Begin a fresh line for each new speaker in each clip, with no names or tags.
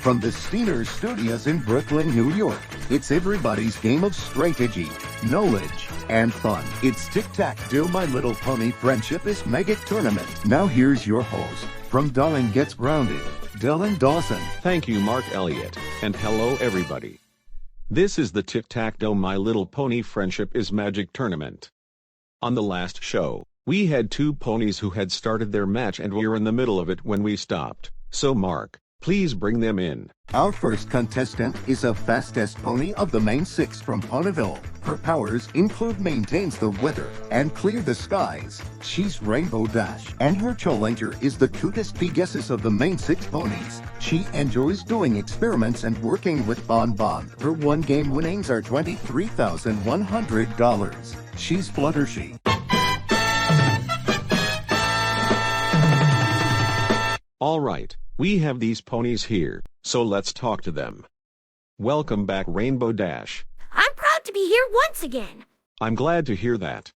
from the Steiner Studios in Brooklyn, New York. It's everybody's game of strategy, knowledge, and fun. It's Tic Tac Do My Little Pony Friendship is Mega Tournament. Now here's your host, from Darling Gets Grounded, Dylan Dawson.
Thank you, Mark Elliott, and hello everybody. This is the Tic Tac Do My Little Pony Friendship is Magic Tournament. On the last show, we had two ponies who had started their match and were in the middle of it when we stopped. So Mark, please bring them in.
Our first contestant is a fastest pony of the main six from Ponyville. Her powers include maintains the weather and clear the skies. She's Rainbow Dash, and her challenger is the cutest Pegasus of the main six ponies. She enjoys doing experiments and working with Bon Bon. Her one-game winnings are $23,100. She's Fluttershy.
All right, we have these ponies here, so let's talk to them. Welcome back, Rainbow Dash.
I'm proud to be here once again.
I'm glad to hear that.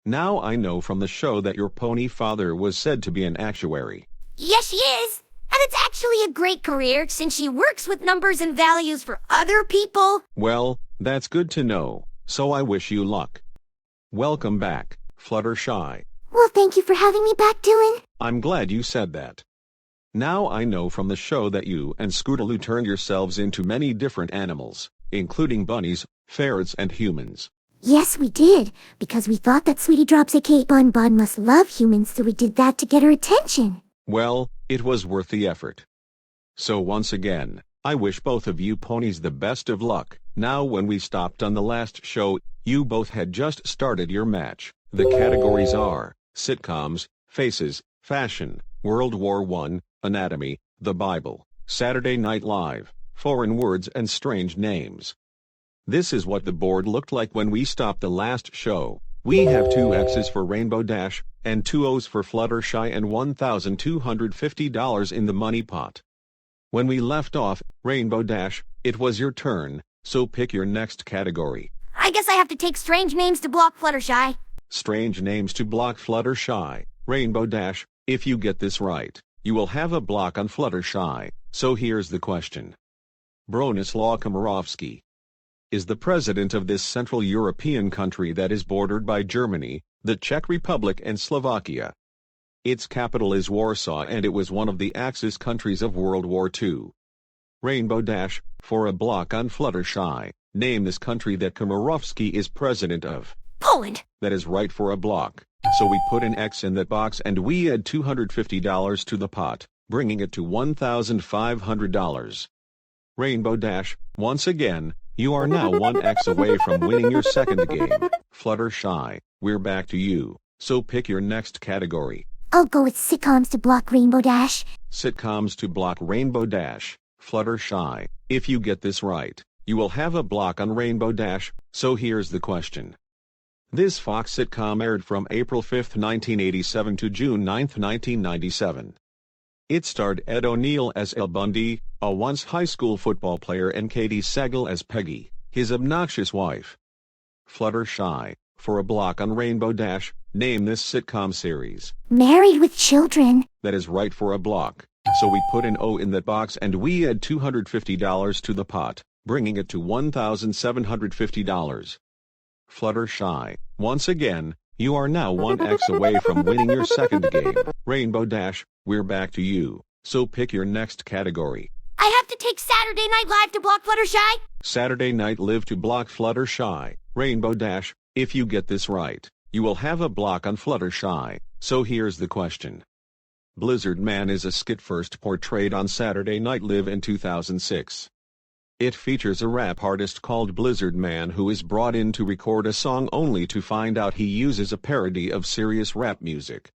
Now I know from the show that your pony father was said to be an actuary.
Yes, she is. And it's actually a great career since she works with numbers and values for other people.
Well, that's good to know, so I wish you luck. Welcome back, Fluttershy.
Well, thank you for having me back, Dylan.
I'm glad you said that. Now I know from the show that you and Scootaloo turned yourselves into many different animals, including bunnies, ferrets, and humans.
Yes, we did, because we thought that Sweetie Drops aka Bon Bon must love humans, so we did that to get her attention.
Well, it was worth the effort. So once again, I wish both of you ponies the best of luck. Now when we stopped on the last show, you both had just started your match. The categories are sitcoms, faces, fashion, World War I, anatomy, the Bible, Saturday Night Live, foreign words and strange names. This is what the board looked like when we stopped the last show. We have 2 X's for Rainbow Dash, and 2 O's for Fluttershy and $1,250 in the money pot. When we left off, Rainbow Dash, it was your turn, so pick your next category.
I guess I have to take strange names to block Fluttershy.
Strange names to block Fluttershy. Rainbow Dash, if you get this right, you will have a block on Fluttershy, so here's the question. Bronislaw Komorowski is the president of this Central European country that is bordered by Germany, the Czech Republic and Slovakia. Its capital is Warsaw and it was one of the Axis countries of World War II. Rainbow Dash, for a block on Fluttershy, name this country that Komorowski is president of.
Poland.
That is right for a block. So we put an X in that box and we add $250 to the pot, bringing it to $1,500. Rainbow Dash, once again, you are now 1 X away from winning your second game. Fluttershy, we're back to you, so pick your next category.
I'll go with sitcoms to block Rainbow Dash.
Sitcoms to block Rainbow Dash. Fluttershy, if you get this right, you will have a block on Rainbow Dash, so here's the question. This Fox sitcom aired from April 5, 1987 to June 9, 1997. It starred Ed O'Neill as El Bundy, a once high school football player, and Katie Sagal as Peggy, his obnoxious wife. Fluttershy, for a block on Rainbow Dash, name this sitcom series.
Married with Children.
That is right for a block, so we put an O in that box and we add $250 to the pot, bringing it to $1,750. Fluttershy, once again, you are now 1 X away from winning your second game. Rainbow Dash, we're back to you, so pick your next category.
I have to take Saturday Night Live to block Fluttershy?
Saturday Night Live to block Fluttershy. Rainbow Dash, if you get this right, you will have a block on Fluttershy, so here's the question. Blizzard Man is a skit first portrayed on Saturday Night Live in 2006. It features a rap artist called Blizzard Man who is brought in to record a song only to find out he uses a parody of serious rap music.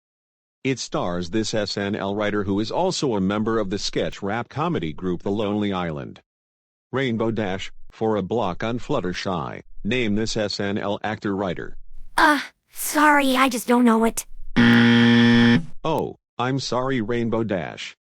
It stars this SNL writer who is also a member of the sketch rap comedy group The Lonely Island. Rainbow Dash, for a block on Fluttershy, name this SNL actor-writer.
Sorry, I just don't know it.
Oh, I'm sorry, Rainbow Dash.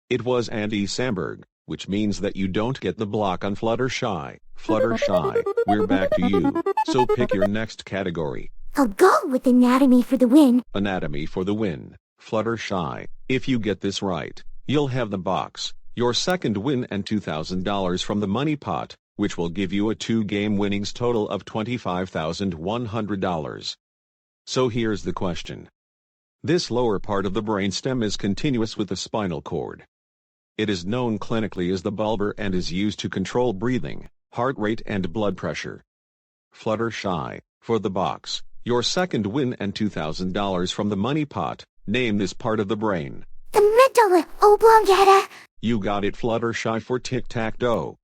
It was Andy Samberg, which means that you don't get the block on Fluttershy. Fluttershy, we're back to you, so pick your next category.
I'll go with anatomy for the win.
Anatomy for the win. Fluttershy, if you get this right, you'll have the box. your second win and $2,000 from the money pot, which will give you a 2-game winnings total of $25,100. So here's the question. This lower part of the brainstem is continuous with the spinal cord. It is known clinically as the bulbar and is used to control breathing, heart rate and blood pressure. Fluttershy, for the box, your second win and $2,000 from the money pot, name this part of the brain.
The medulla oblongata.
You got it, Fluttershy, for Tic Tac Toe.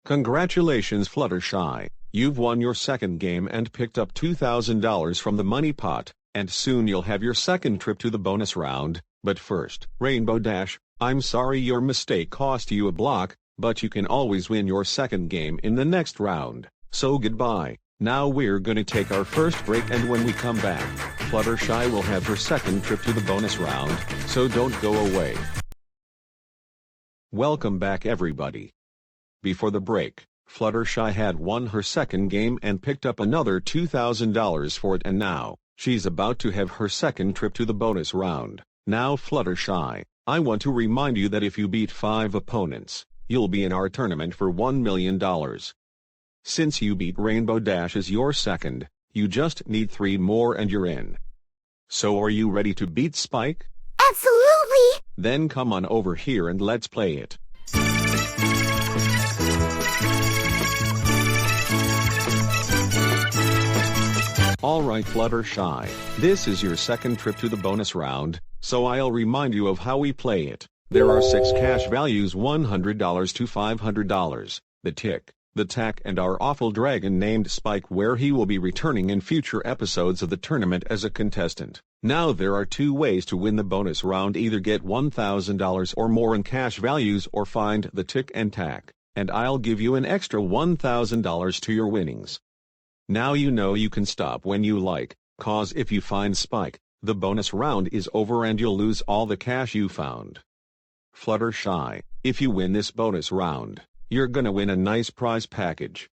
Congratulations, Fluttershy. You've won your second game and picked up $2,000 from the money pot, and soon you'll have your second trip to the bonus round. But first, Rainbow Dash, I'm sorry your mistake cost you a block, but you can always win your second game in the next round. So goodbye. Now we're gonna take our first break, and when we come back, Fluttershy will have her second trip to the bonus round, so don't go away. Welcome back, everybody. Before the break, Fluttershy had won her second game and picked up another $2,000 for it, and now, she's about to have her second trip to the bonus round. Now Fluttershy, I want to remind you that if you beat 5 opponents, you'll be in our tournament for $1 million. Since you beat Rainbow Dash as your second, you just need 3 more and you're in. So are you ready to beat Spike?
Absolutely!
Then come on over here and let's play it. Alright, Fluttershy, this is your second trip to the bonus round, so I'll remind you of how we play it. There are 6 cash values, $100 to $500, the Tic, the Tac and our awful dragon named Spike, where he will be returning in future episodes of the tournament as a contestant. Now there are 2 ways to win the bonus round: either get $1,000 or more in cash values or find the Tic and Tac, and I'll give you an extra $1,000 to your winnings. Now you know you can stop when you like, cause if you find Spike, the bonus round is over and you'll lose all the cash you found. Fluttershy, if you win this bonus round, you're gonna win a nice prize package.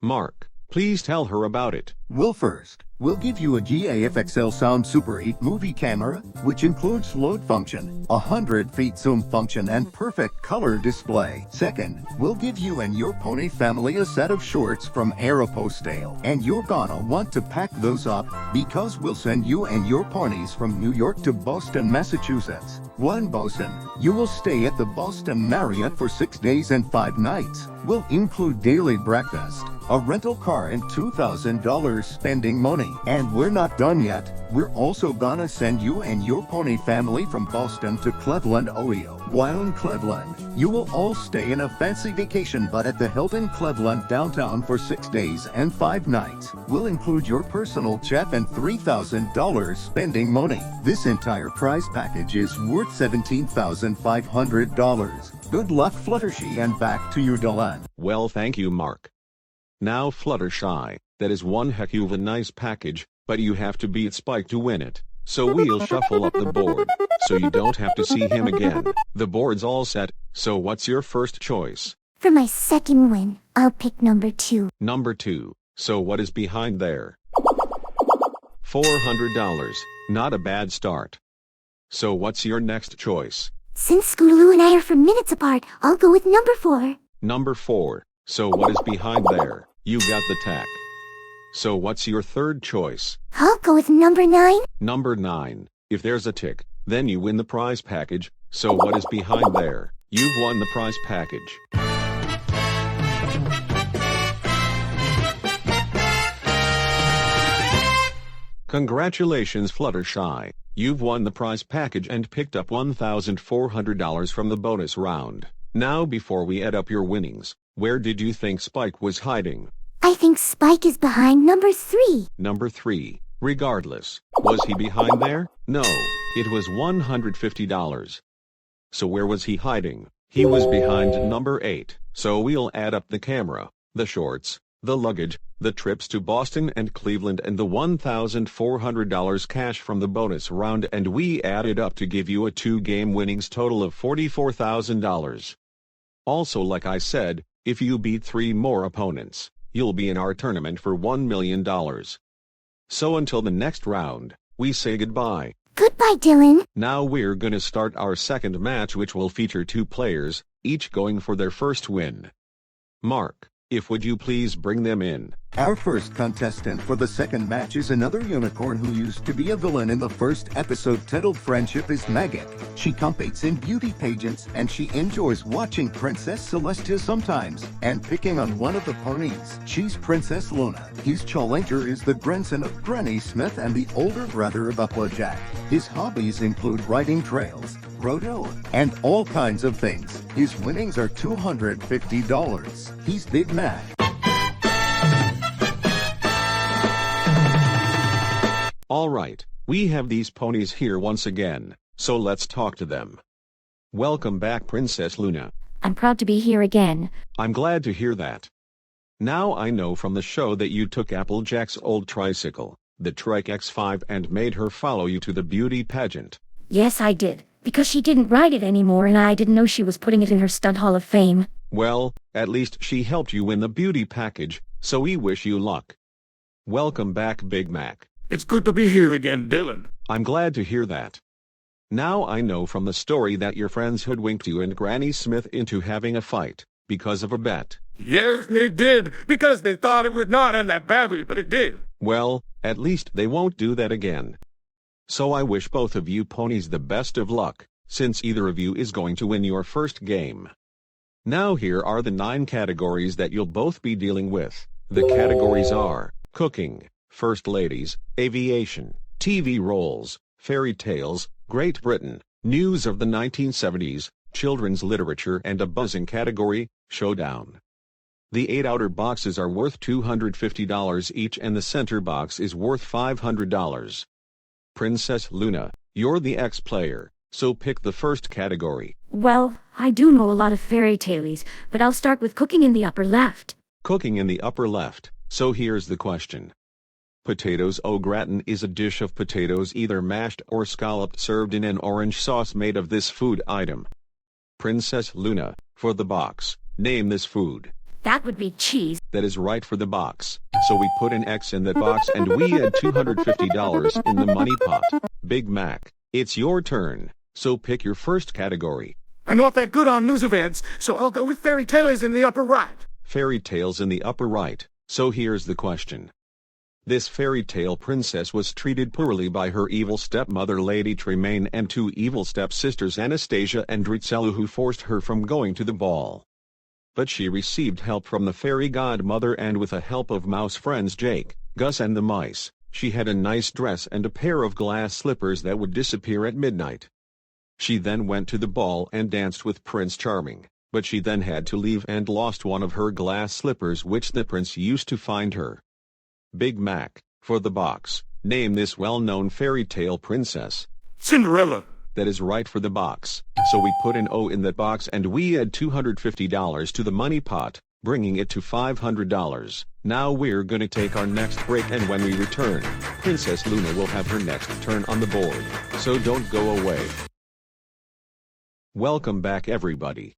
Mark, please tell her about it.
Well, first, we'll give you a GAFXL Sound Super 8 movie camera, which includes load function, 100 feet zoom function and perfect color display. Second, we'll give you and your pony family a set of shorts from Aeropostale, and you're gonna want to pack those up because we'll send you and your ponies from New York to Boston, Massachusetts. While in Boston, you will stay at the Boston Marriott for 6 days and 5 nights. We'll include daily breakfast, a rental car and $2,000 spending money. And we're not done yet. We're also gonna send you and your pony family from Boston to Cleveland, Ohio. While in Cleveland, you will all stay in a fancy vacation but at the Hilton Cleveland downtown for 6 days and 5 nights. We'll include your personal chef and $3,000 spending money. This entire prize package is worth $17,500. Good luck, Fluttershy, and back to you, Dylan.
Well, thank you, Mark. Now Fluttershy, that is one heck of a nice package, but you have to beat Spike to win it. So we'll shuffle up the board, so you don't have to see him again. The board's all set, so what's your first choice?
For my second win, I'll pick number 2.
Number 2, so what is behind there? $400, not a bad start. So what's your next choice?
Since Scootaloo and I are from minutes apart, I'll go with number 4.
Number 4, so what is behind there? You got the Tac. So what's your third choice?
I'll go with number 9.
Number 9, if there's a Tic, then you win the prize package, so what is behind there? You've won the prize package. Congratulations, Fluttershy, you've won the prize package and picked up $1,400 from the bonus round. Now before we add up your winnings, where did you think Spike was hiding?
I think Spike is behind number 3.
Number 3, regardless, was he behind there? No, it was $150. So where was he hiding? He was behind number 8, so we'll add up the camera, the shorts, the luggage, the trips to Boston and Cleveland and the $1,400 cash from the bonus round, and we add it up to give you a 2-game winnings total of $44,000. Also, like I said, if you beat 3 more opponents, you'll be in our tournament for $1 million. So until the next round, we say goodbye.
Goodbye, Dylan.
Now we're gonna start our second match, which will feature 2 players, each going for their first win. Mark, if would you please bring them in?
Our first contestant for the second match is another unicorn who used to be a villain in the first episode titled Friendship is Maggot. She competes in beauty pageants and she enjoys watching Princess Celestia sometimes and picking on one of the ponies. She's Princess Luna. His challenger is the grandson of Granny Smith and the older brother of Applejack. His hobbies include riding trails, rodeo, and all kinds of things. His winnings are $250. He's Big Mac.
All right, we have these ponies here once again, so let's talk to them. Welcome back, Princess Luna.
I'm proud to be here again.
I'm glad to hear that. Now I know from the show that you took Applejack's old tricycle, the Trike X5, and made her follow you to the beauty pageant.
Yes, I did. Because she didn't ride it anymore and I didn't know she was putting it in her stunt hall of fame.
Well, at least she helped you win the beauty package, so we wish you luck. Welcome back, Big Mac.
It's good to be here again, Dylan.
I'm glad to hear that. Now I know from the story that your friends hoodwinked you and Granny Smith into having a fight, because of a bet.
Yes, they did, because they thought it would not end that badly, but it did.
Well, at least they won't do that again. So I wish both of you ponies the best of luck, since either of you is going to win your first game. Now here are the 9 categories that you'll both be dealing with. The categories are cooking, first ladies, aviation, TV roles, fairy tales, Great Britain, news of the 1970s, children's literature, and a buzzing category, showdown. The 8 outer boxes are worth $250 each and the center box is worth $500. Princess Luna, you're the X-player, so pick the first category.
Well, I do know a lot of fairy tales, but I'll start with cooking in the upper left.
Cooking in the upper left, so here's the question. Potatoes au gratin is a dish of potatoes either mashed or scalloped served in an orange sauce made of this food item. Princess Luna, for the box, name this food.
That would be cheese.
That is right for the box, so we put an X in that box and we add $250 in the money pot. Big Mac, it's your turn, so pick your first category.
I'm not that good on news events, so I'll go with fairy tales in the upper right.
Fairy tales in the upper right, so here's the question. This fairy tale princess was treated poorly by her evil stepmother Lady Tremaine and 2 evil stepsisters Anastasia and Ritzella, who forced her from going to the ball. But she received help from the fairy godmother, and with the help of mouse friends Jake, Gus and the mice, she had a nice dress and a pair of glass slippers that would disappear at midnight. She then went to the ball and danced with Prince Charming, but she then had to leave and lost one of her glass slippers which the prince used to find her. Big Mac, for the box, name this well-known fairy tale princess.
Cinderella.
That is right for the box, so we put an O in that box and we add $250 to the money pot, bringing it to $500. Now we're gonna take our next break, and when we return, Princess Luna will have her next turn on the board, so don't go away. Welcome back, everybody.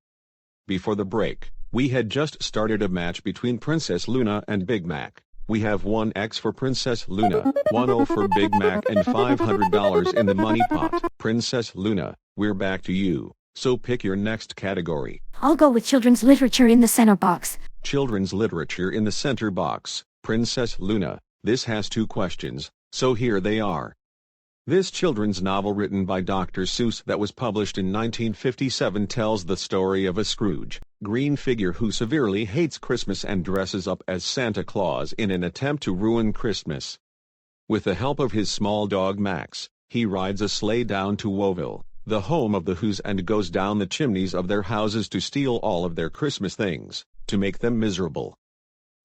Before the break, we had just started a match between Princess Luna and Big Mac. We have 1 X for Princess Luna, 1 O for Big Mac, and $500 in the money pot. Princess Luna, we're back to you, so pick your next category.
I'll go with children's literature in the center box.
Children's literature in the center box. Princess Luna, this has 2 questions, so here they are. This children's novel written by Dr. Seuss that was published in 1957 tells the story of a Scrooge, green figure who severely hates Christmas and dresses up as Santa Claus in an attempt to ruin Christmas. With the help of his small dog Max, he rides a sleigh down to Whoville, the home of the Whos, and goes down the chimneys of their houses to steal all of their Christmas things, to make them miserable.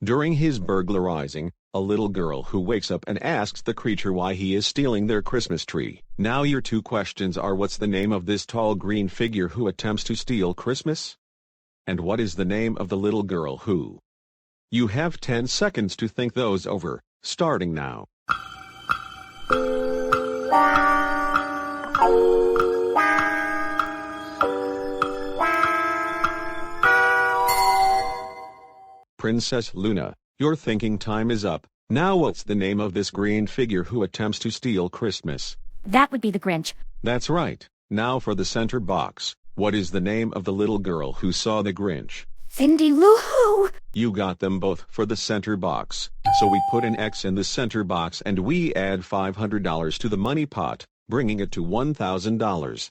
During his burglarizing, a little girl who wakes up and asks the creature why he is stealing their Christmas tree. Now your 2 questions are: what's the name of this tall green figure who attempts to steal Christmas? And what is the name of the little girl who? You have 10 seconds to think those over, starting now. Princess Luna, your thinking time is up. Now what's the name of this green figure who attempts to steal Christmas?
That would be the Grinch.
That's right. Now for the center box. What is the name of the little girl who saw the Grinch?
Cindy Lou Who.
You got them both for the center box. So we put an X in the center box and we add $500 to the money pot, bringing it to $1,000.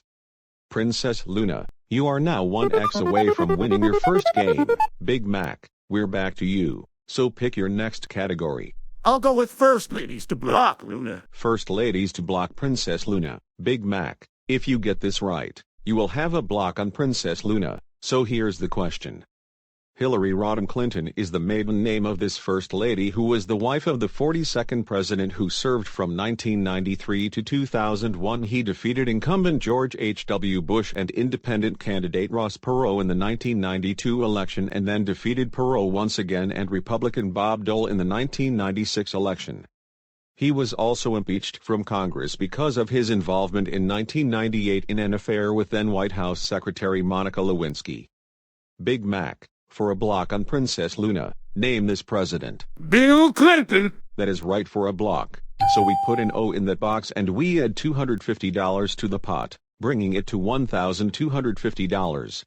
Princess Luna, you are now 1X away from winning your first game. Big Mac, we're back to you. So pick your next category.
I'll go with First Ladies to block Luna.
First ladies to block Princess Luna. Big Mac, if you get this right, you will have a block on Princess Luna. So here's the question. Hillary Rodham Clinton is the maiden name of this first lady who was the wife of the 42nd president who served from 1993 to 2001. He defeated incumbent George H.W. Bush and independent candidate Ross Perot in the 1992 election and then defeated Perot once again and Republican Bob Dole in the 1996 election. He was also impeached from Congress because of his involvement in 1998 in an affair with then White House Secretary Monica Lewinsky. Big Mac, for a block on Princess Luna, name this president.
Bill Clinton.
That is right for a block. So we put an O in that box and we add $250 to the pot, bringing it to $1,250.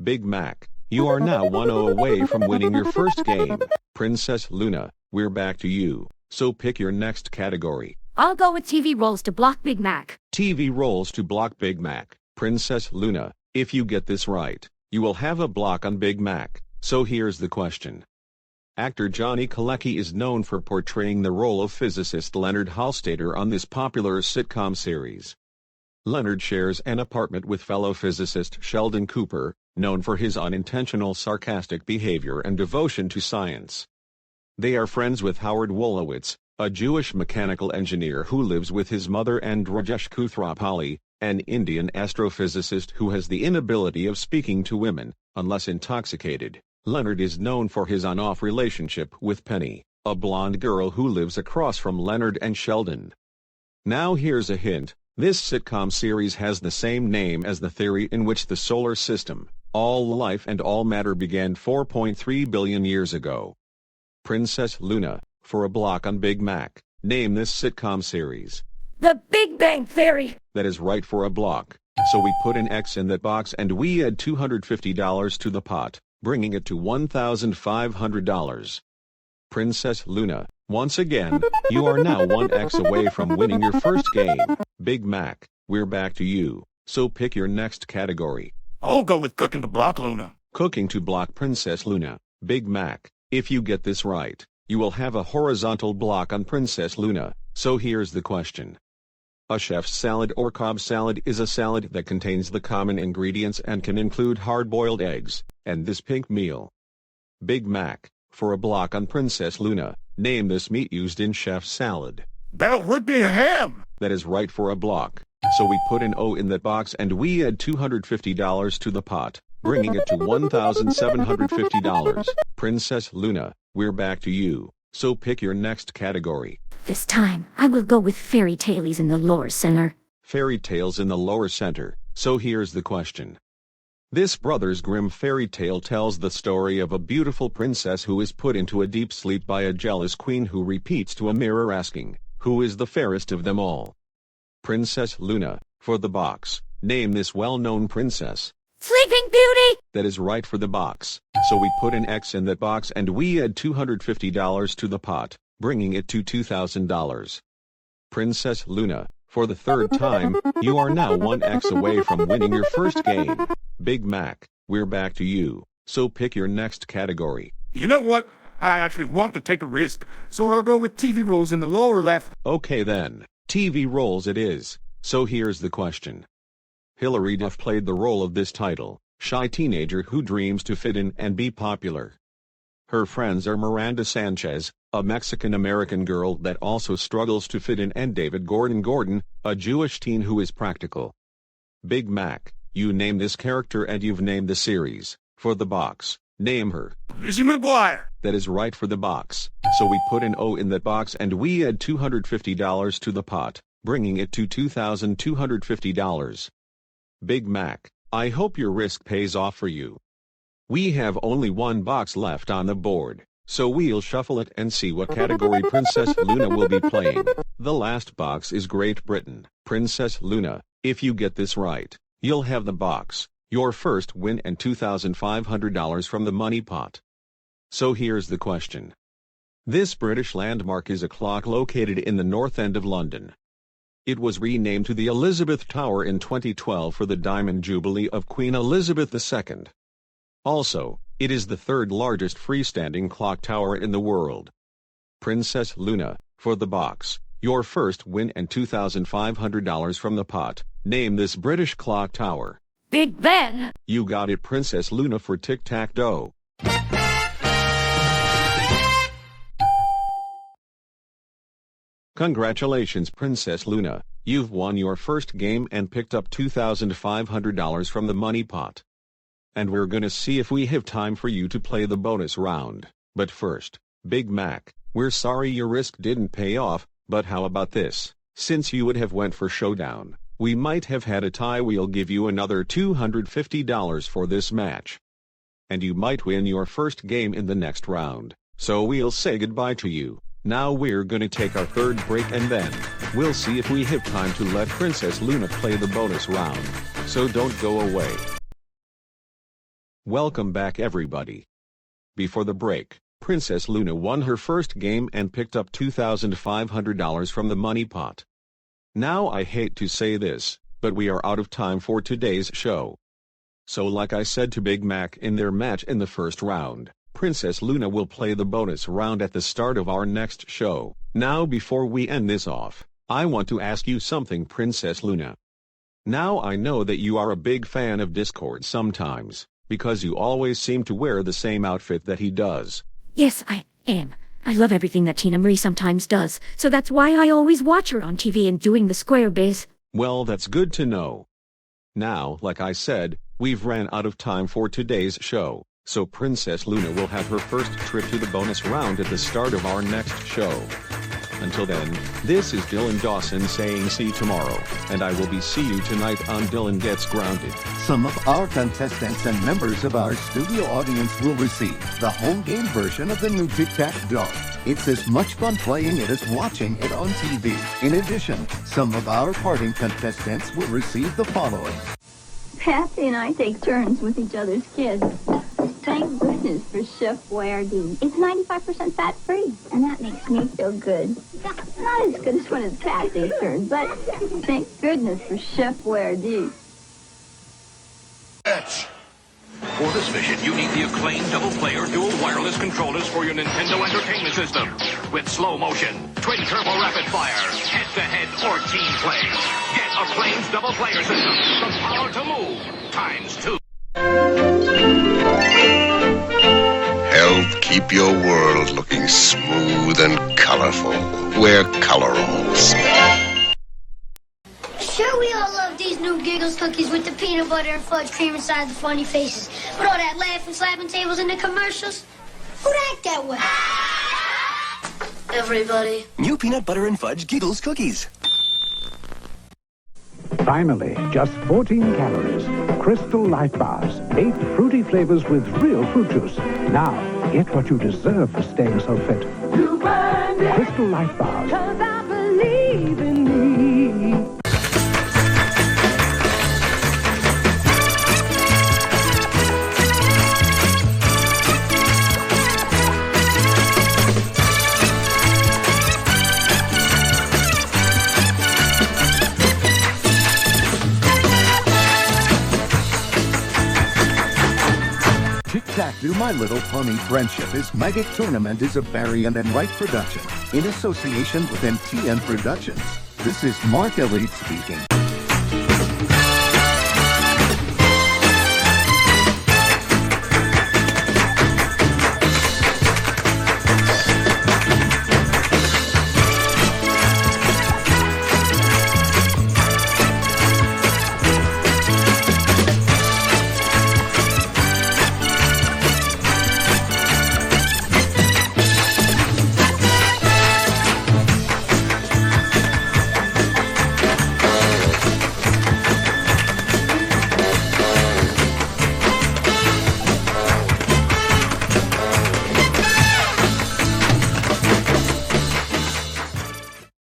Big Mac, you are now 1-0 away from winning your first game. Princess Luna, we're back to you. So pick your next category.
I'll go with TV roles to block Big Mac.
TV roles to block Big Mac. Princess Luna, if you get this right, you will have a block on Big Mac. So here's the question. Actor Johnny Galecki is known for portraying the role of physicist Leonard Hallstater on this popular sitcom series. Leonard shares an apartment with fellow physicist Sheldon Cooper, known for his unintentional sarcastic behavior and devotion to science. They are friends with Howard Wolowitz, a Jewish mechanical engineer who lives with his mother, and Rajesh Kuthrapalli, an Indian astrophysicist who has the inability of speaking to women, unless intoxicated. Leonard is known for his on-off relationship with Penny, a blonde girl who lives across from Leonard and Sheldon. Now here's a hint. This sitcom series has the same name as the theory in which the solar system, all life and all matter began 4.3 billion years ago. Princess Luna, for a block on Big Mac, name this sitcom series.
The Big Bang Theory.
That is right for a block. So we put an X in that box and we add $250 to the pot, bringing it to $1,500. Princess Luna, once again, you are now 1X away from winning your first game. Big Mac, we're back to you. So pick your next category.
I'll go with Cooking to block Luna.
Cooking to block Princess Luna. Big Mac, if you get this right, you will have a horizontal block on Princess Luna. So here's the question. A chef's salad or Cobb salad is a salad that contains the common ingredients and can include hard-boiled eggs, and this pink meal. Big Mac, for a block on Princess Luna, name this meat used in chef's salad.
That would be ham.
That is right for a block. So we put an O in that box and we add $250 to the pot, bringing it to $1,750. Princess Luna, we're back to you. So pick your next category.
This time, I will go with fairy tales in the lower center.
Fairy tales in the lower center. So here's the question. This Brothers Grimm fairy tale tells the story of a beautiful princess who is put into a deep sleep by a jealous queen who repeats to a mirror asking, "Who is the fairest of them all?" Princess Luna, for the box, name this well-known princess.
Sleeping Beauty.
That is right for the box. So we put an X in that box and we add $250 to the pot, bringing it to $2,000. Princess Luna, for the third time, you are now 1X away from winning your first game. Big Mac, we're back to you. So pick your next category.
You know what? I actually want to take a risk, so I'll go with TV roles in the lower left.
Okay then, TV roles it is. So here's the question. Hilary Duff played the role of this title, shy teenager who dreams to fit in and be popular. Her friends are Miranda Sanchez, a Mexican-American girl that also struggles to fit in, and David Gordon, a Jewish teen who is practical. Big Mac, you name this character and you've named the series. For the box, name her.
Lizzie McGuire.
That is right for the box. So we put an O in that box and we add $250 to the pot, bringing it to $2,250. Big Mac, I hope your risk pays off for you. We have only one box left on the board, So we'll shuffle it and see what category Princess Luna will be playing. The last box is Great Britain. Princess Luna, if you get this right, you'll have the box, your first win, and $2,500 from the money pot. So here's the question. This British landmark is a clock located in the North End of London. It was renamed to the Elizabeth Tower in 2012 for the Diamond Jubilee of Queen Elizabeth II. Also, it is the third largest freestanding clock tower in the world. Princess Luna, for the box, your first win and $2,500 from the pot, name this British clock tower.
Big Ben!
You got it, Princess Luna, for Tic Tac Toe. Congratulations, Princess Luna, you've won your first game and picked up $2,500 from the money pot. And we're gonna see if we have time for you to play the bonus round. But first, Big Mac, we're sorry your risk didn't pay off, but how about this? Since you would have went for showdown, we might have had a tie. We'll give you another $250 for this match. And you might win your first game in the next round, so we'll say goodbye to you. Now we're gonna take our third break and then we'll see if we have time to let Princess Luna play the bonus round. So don't go away. Welcome back, everybody. Before the break, Princess Luna won her first game and picked up $2,500 from the money pot. Now I hate to say this, but we are out of time for today's show. So like I said to Big Mac in their match in the first round, Princess Luna will play the bonus round at the start of our next show. Now before we end this off, I want to ask you something, Princess Luna. Now I know that you are a big fan of Discord sometimes, because you always seem to wear the same outfit that he does.
Yes, I am. I love everything that Tina Marie sometimes does, so that's why I always watch her on TV and doing the square biz.
Well, that's good to know. Now, like I said, we've ran out of time for today's show, so Princess Luna will have her first trip to the bonus round at the start of our next show. Until then, this is Dylan Dawson saying see you tomorrow, and I will be see you tonight on Dylan Gets Grounded.
Some of our contestants and members of our studio audience will receive the home game version of the new Tic Tac Toe. It's as much fun playing it as watching it on TV. In addition, some of our parting contestants will receive the following.
Patsy and I take turns with each other's kids. Thank goodness for Chef Boyardee. It's 95% fat-free, and that makes me feel good. Not as good as when it's Patsy's turn, but thank goodness for Chef Boyardee.
For this mission, you need the acclaimed double-player dual wireless controllers for your Nintendo Entertainment System. With slow motion, twin-turbo rapid-fire, head-to-head or team play. Get acclaimed double-player system from power to move ×2.
Help keep your world looking smooth and colorful. Wear Colorals.
Sure, we all love these new Giggles cookies with the peanut butter and fudge cream inside the funny faces. But all that laughing, slapping tables in the commercials, who'd act that way? Everybody.
New peanut butter and fudge Giggles cookies.
Finally, just 14 calories. Crystal Light Bars. 8 fruity flavors with real fruit juice. Now, get what you deserve for staying so fit. Crystal Light Bars. 'Cause I believe in me.
Tic Tac Do My Little Pony Friendship is Magic Tournament is a Variant and Wright production in association with MTN Productions. This is Mark Elliott speaking.